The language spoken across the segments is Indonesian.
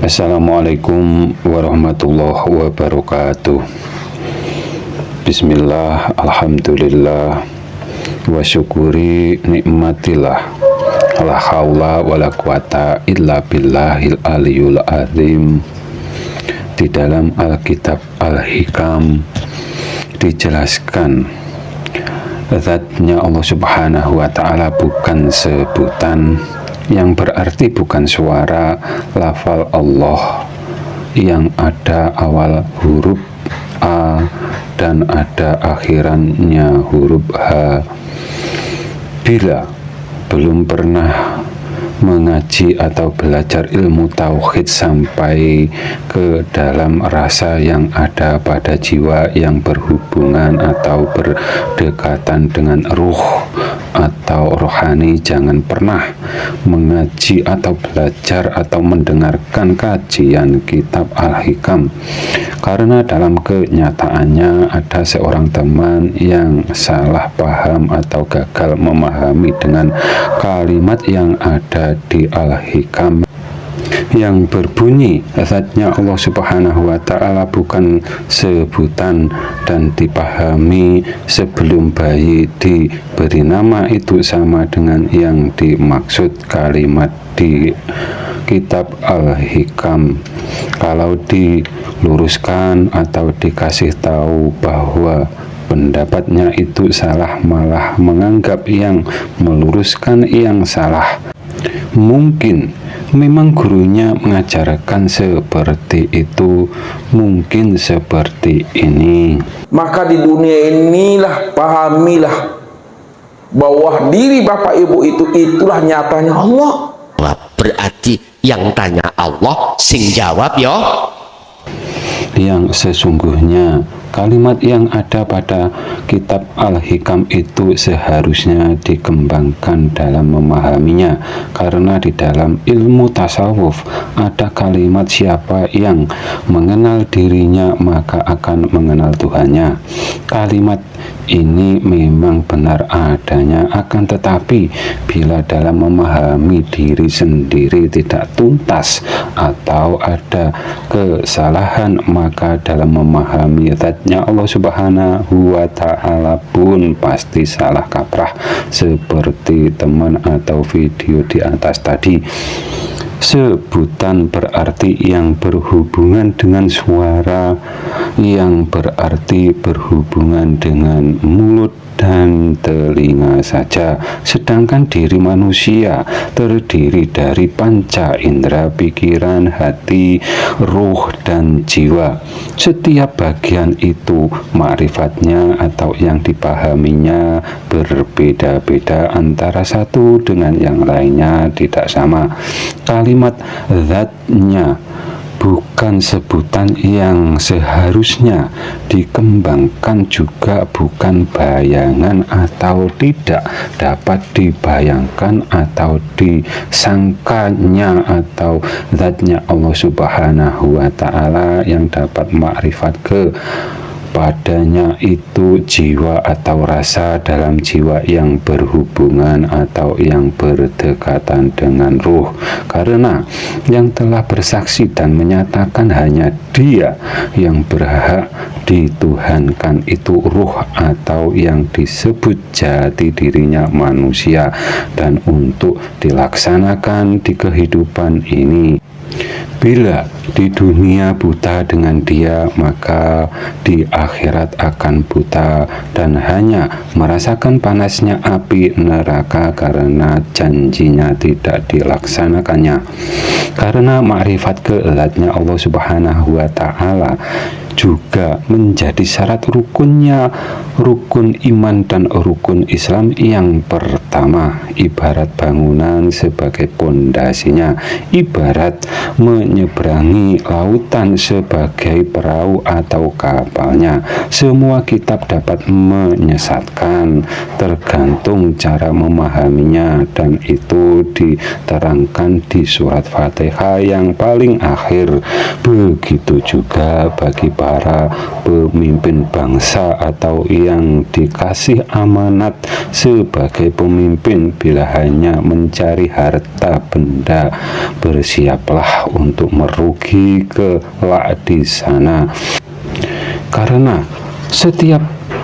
Assalamualaikum warahmatullahi wabarakatuh. Bismillah, alhamdulillah, wa syukuri nikmatillah. La haula wa la quwata illa billahil aliyul azim. Di dalam Alkitab Al-Hikam dijelaskan zatnya Allah subhanahu wa ta'ala bukan sebutan, yang berarti bukan suara lafal Allah yang ada awal huruf A dan ada akhirannya huruf H. Bila belum pernah mengaji atau belajar ilmu tauhid sampai ke dalam rasa yang ada pada jiwa yang berhubungan atau berdekatan dengan ruh atau rohani, jangan pernah mengaji atau belajar atau mendengarkan kajian kitab Al-Hikam, karena dalam kenyataannya ada seorang teman yang salah paham atau gagal memahami dengan kalimat yang ada di Al-Hikam yang berbunyi zatnya Allah subhanahu wa ta'ala bukan sebutan dan dipahami sebelum bayi diberi nama itu sama dengan yang dimaksud kalimat di kitab Al-Hikam. Kalau diluruskan atau dikasih tahu bahwa pendapatnya itu salah, malah menganggap yang meluruskan yang salah. Mungkin memang gurunya mengajarkan seperti itu, mungkin seperti ini. Maka di dunia inilah pahamilah bahwa diri Bapak Ibu itulah nyatanya Allah. Berarti yang tanya Allah, sing jawab yo. Yang sesungguhnya kalimat yang ada pada kitab Al-Hikam itu seharusnya dikembangkan dalam memahaminya, karena di dalam ilmu tasawuf ada kalimat siapa yang mengenal dirinya maka akan mengenal Tuhannya. Kalimat ini memang benar adanya, akan tetapi bila dalam memahami diri sendiri tidak tuntas atau ada kesalahan, maka dalam memahami zatnya Allah subhanahu wa ta'ala pun pasti salah kaprah, seperti teman atau video di atas tadi. Sebutan berarti yang berhubungan dengan suara, yang berarti berhubungan dengan mulut dan telinga saja, sedangkan diri manusia terdiri dari panca indera, pikiran, hati, ruh, dan jiwa. Setiap bagian itu makrifatnya atau yang dipahaminya berbeda-beda antara satu dengan yang lainnya, tidak sama. Kalimat zatnya bukan sebutan yang seharusnya dikembangkan, juga bukan bayangan atau tidak dapat dibayangkan atau disangkanya atau zatnya Allah subhanahu wa ta'ala yang dapat makrifat padanya itu jiwa atau rasa dalam jiwa yang berhubungan atau yang berdekatan dengan ruh, karena yang telah bersaksi dan menyatakan hanya Dia yang berhak dituhankan itu ruh atau yang disebut jati dirinya manusia, dan untuk dilaksanakan di kehidupan ini. Bila di dunia buta dengan Dia, maka di akhirat akan buta dan hanya merasakan panasnya api neraka karena janjinya tidak dilaksanakannya. Karena makrifat kezatnya Allah subhanahu wa ta'ala juga menjadi syarat rukunnya, rukun iman dan rukun Islam yang pertama. Ibarat bangunan sebagai pondasinya, ibarat menyeberangi ini lautan sebagai perahu atau kapalnya. Semua kitab dapat menyesatkan, tergantung cara memahaminya, dan itu diterangkan di surat Fatihah yang paling akhir. Begitu juga bagi para pemimpin bangsa atau yang dikasih amanat sebagai pemimpin, bila hanya mencari harta benda, bersiaplah untuk merugi kelak di sana. Karena setiap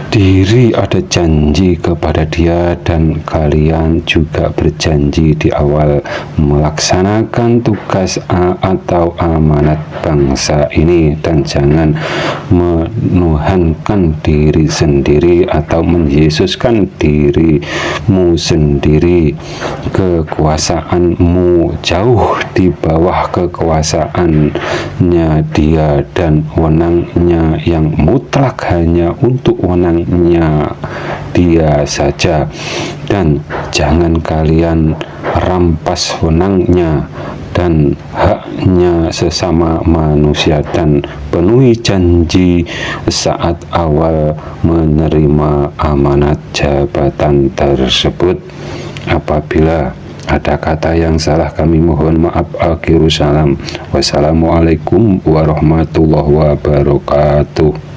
diri ada janji kepada dia, dan kalian juga berjanji di awal melaksanakan tugas atau amanat bangsa ini, dan jangan menuhankan diri sendiri atau menyesuskan dirimu sendiri. Kekuasaanmu jauh di bawah kekuasaannya dia, dan wewenangnya yang mutlak hanya untuk wewenangnya dia saja, dan jangan kalian rampas wewenangnya dan haknya sesama manusia, dan penuhi janji saat awal menerima amanat jabatan tersebut. Apabila ada kata yang salah, kami mohon maaf. Akhirus salam. Wassalamualaikum warahmatullahi wabarakatuh.